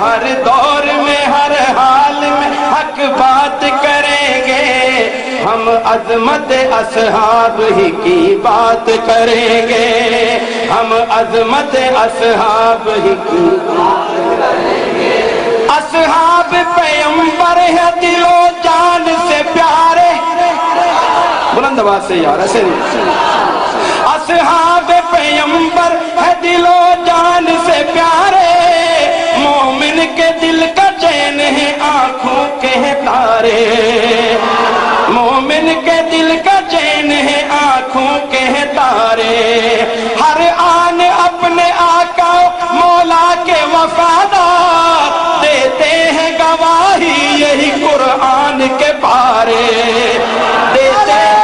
ہر دور میں ہر حال میں حق بات کریں گے، ہم عظمت اصحاب ہی کی بات کریں گے، ہم عظمت اصحاب ہی کی بات کریں گے۔ اصحاب پیغمبر ہے دل و جان سے پیارے، بلند آواز سے یار ایسے نہیں۔ اصحاب پیغمبر ہے دل و جان سے پیارے، مومن کے دل کا چین ہے آنکھوں کے تارے، مومن کے دل کا چین ہے آنکھوں کے تارے۔ ہر آن اپنے آقا مولا کے وفادار، دیتے ہیں گواہی یہی قرآن کے پارے، دیتے ہیں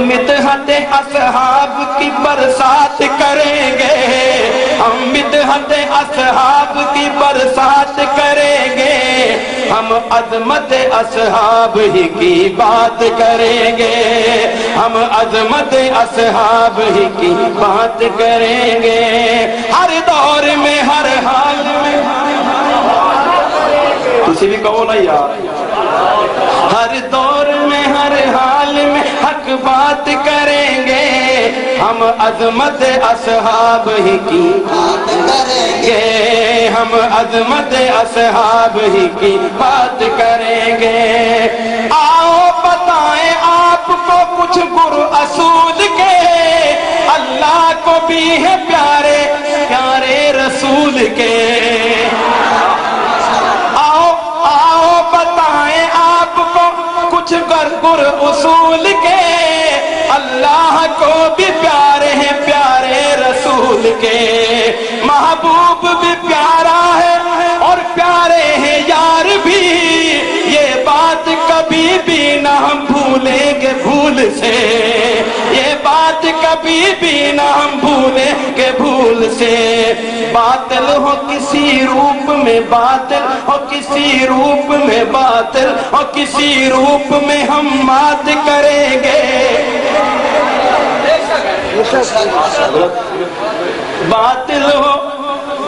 مدحت اصحاب کی برسات کریں گے، ہم مدحت اصحاب کی برسات کریں گے، ہم عظمت اصحاب ہی کی بات کریں گے، ہم عظمت اصحاب ہی کی بات کریں گے۔ ہر دور میں ہر حال میں، تسی بھی کہو نا یار، ہر دور میں ہر حال میں حق بات کریں گے، ہم عظمت اصحاب ہی کی بات کریں گے، ہم عظمت اصحاب ہی کی بات کریں گے۔ آؤ بتائیں آپ کو کچھ گر اصول کے، اللہ کو بھی ہے پیارے پیارے رسول کے۔ آؤ بتائیں آپ کو کچھ گر اصول کے، اللہ کو بھی پیارے ہیں پیارے رسول کے۔ محبوب بھی پیارا ہے اور پیارے ہیں یار بھی، یہ بات کبھی بھی نہ ہم بھولیں گے بھول سے، یہ بات کبھی بھی نہ ہم بھولیں گے بھول سے۔ باطل ہو کسی روپ میں باطل ہو کسی روپ میں باطل ہو کسی روپ میں ہم مات کریں گے،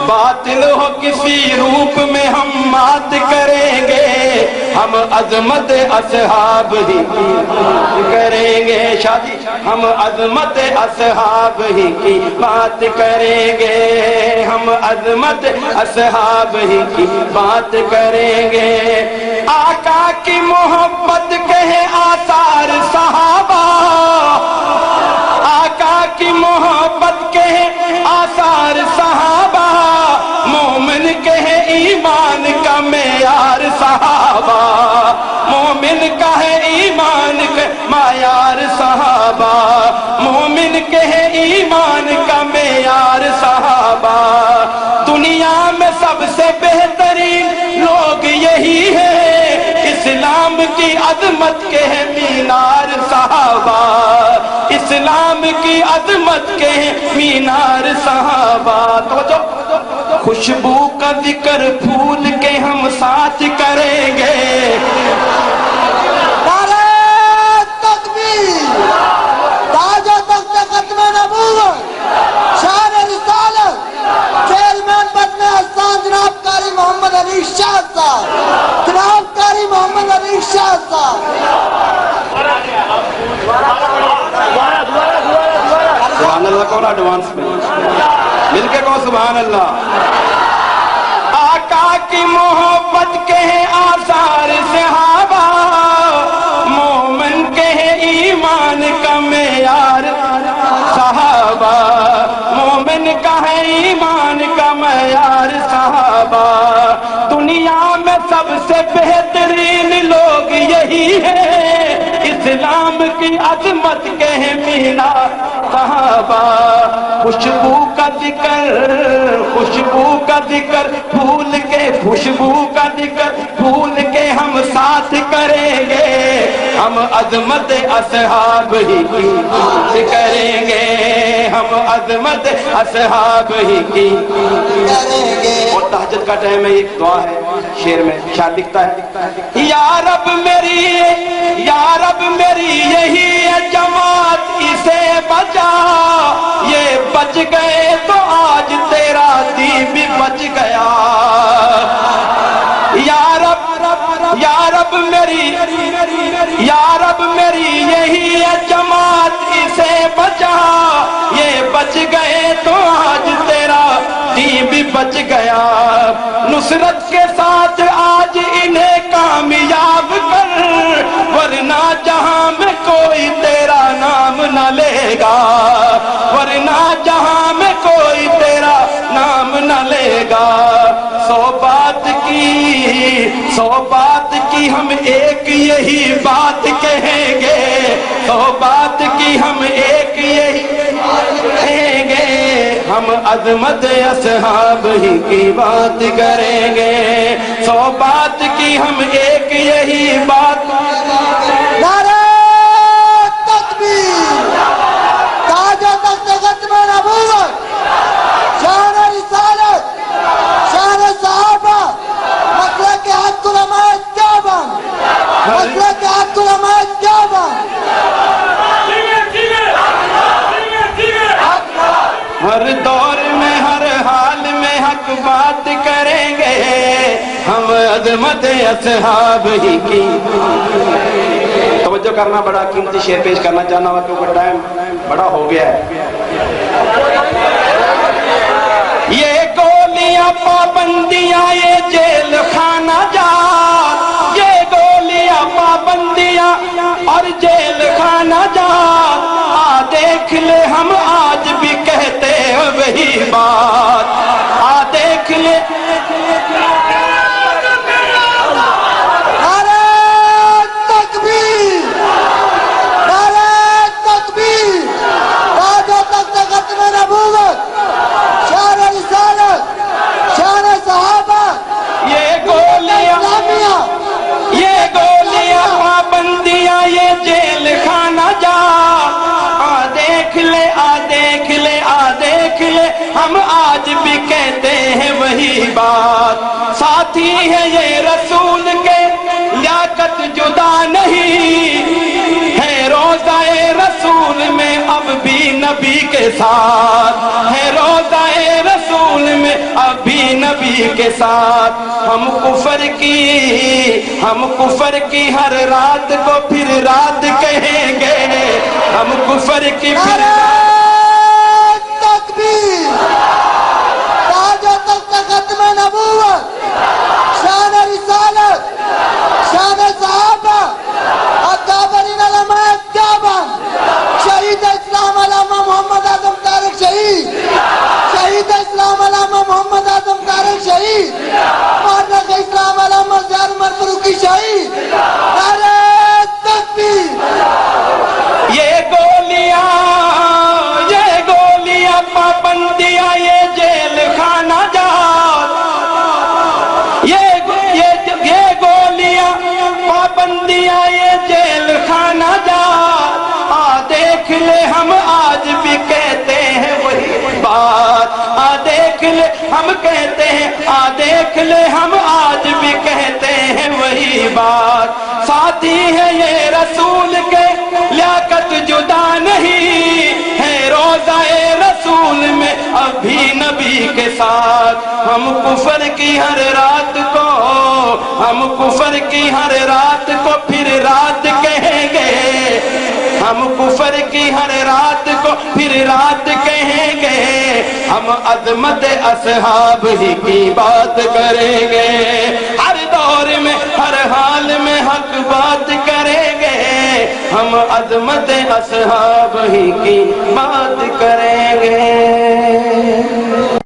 باطل ہو کسی روپ میں ہم مات کریں گے، ہم عظمت اصحاب ہی کی بات کریں گے۔ شادی ہم عظمت اصحاب ہی کی بات کریں گے، ہم عظمت اصحاب ہی کی بات کریں گے۔ آقا کی محبت کے ہیں آثار صحابہ، آقا کی محبت کے ہیں آثار صحابہ، مومن کے ہیں ایمان کا معیار صحابہ، مومن کا ہے ایمان کا معیار صحابہ، مومن کے ہے ایمان کا معیار صحابہ۔ دنیا میں سب سے بہترین لوگ یہی ہے، اسلام کی عظمت کے ہیں مینار صحابہ، اسلام کی عظمت کے ہیں مینار صحابہ۔ خوشبو کا ذکر پھول کے ہم ساتھ کریں گے، نعرہ تکبیر، تاج و تخت ختم نبوت، شان رسالت، چیئرمین بدن احسان جناب قاری محمد علی شاہ صاحب، جناب قاری محمد علی شاہ صاحب۔ سبحان اللہ کون ایڈوانس میں مل کے کہو سبحان اللہ۔ آقا کی محبت کے ہیں آثار صحابہ، مومن کے ہیں ایمان کا معیار صحابہ، مومن کا ہے ایمان کا معیار صحابہ۔ دنیا میں سب سے بہترین لوگ یہی ہے، اسلام کی عظمت کے ہیں مینار صحابہ۔ خوشبو کا ذکر، خوشبو کا ذکر پھول کے، خوشبو کا ذکر پھول کے ہم عظمت اصحاب ہی کی بات کریں گے، ہم عظمت اصحاب ہی کی کریں گے۔ اور تہجد کا ٹائم ہے، ایک دعا ہے شعر میں شاعر لکھتا ہے، یا رب میری یہی ہے جماعت، اسے بچا، یہ بچ گئے تو آج تیرا دین بھی بچ گیا، یا رب میری یہی ہے جماعت، اسے بچا، یہ بچ گئے تو آج تیرا دین بھی بچ گیا، نصرت کے ساتھ آج انہیں کامیاب کر، ورنہ جہاں میں کوئی تیرا نام نہ لے گا، ورنہ جہاں میں کوئی تیرا نام نہ لے گا، سو بات کی ہم ایک یہی بات کہیں گے، سو بات کی ہم ایک یہی کہیں گے، ہم عظمت اصحاب ہی کی بات کریں گے، سو بات کی ہم ایک یہی بات۔ نعرہ تکبیر، تاج و تخت ختم نبوت، شان رسالت، شان صحابہ، مسلک حق علماء دیوبند، مسلک حق علماء دیوبند۔ ہر دور میں ہر حال میں حق بات کریں گے، ہم عظمت اصحاب ہی کی۔ توجہ کرنا، بڑا قیمتی شعر پیش کرنا چاہنا ہوا کیونکہ ٹائم بڑا ہو گیا ہے۔ یہ گولیاں پابندیاں یہ جیل خانہ جات، یہ گولیاں پابندیاں اور جیل خانہ جات، دیکھ لے ہم آج بھی کہتے ہیں وہی بات، دیکھ لے۔ نعرہ تکبیر، نعرہ تکبیر، تاج و تخت ختم نبوت، شان رسالت، شان صحابہ، یہ گولیاں پابندیاں یہ جیل خانہ جا، دیکھ لے ہم آج بھی کہتے ہیں وہی بات، ساتھی ہے یہ رسول کے لیاقت جدا نہیں ہے، روزہ رسول میں اب بھی نبی کے ساتھ ہے، روزہ رسول میں اب بھی نبی کے ساتھ، ہم کفر کی ہر رات کو پھر رات کہیں گے، ہم کفر کی پھر تکبیر، تاج و تخت ختم نبوت، شان رسالت، شان صحابہ، اکابرین علماء دیوبند، شہید اسلام علامہ محمد اعظم طارق شہید، شہید اسلام علامہ محمد اعظم طارق شہید، مورخ اسلام علامہ زیاد عمر فاروقی شہید۔ نعرہ تکبیر۔ یہ گولیاں پابندیاں یہ جیل خانہ جات، یہ گولیاں پابندیاں یہ جیل خانہ جات، دیکھ لے ہم آج بھی کہتے ہیں وہی بات، دیکھ لے ہم کہتے ہیں، دیکھ لے ہم آج بھی کہتے ہیں وہی بات، ساتھی ہے یہ رسول کے لیاقت جدا نہیں ہے، روزہ رسول میں ابھی نبی کے ساتھ، ہم کفر کی ہر رات کو پھر رات کہیں گے، ہم کفر کی ہر رات کو پھر رات کہیں گے، ہم عظمت اصحاب ہی کی بات کریں گے، ہر دور میں ہر حال میں حق بات کریں گے، ہم عظمت اصحاب ہی کی بات کریں گے۔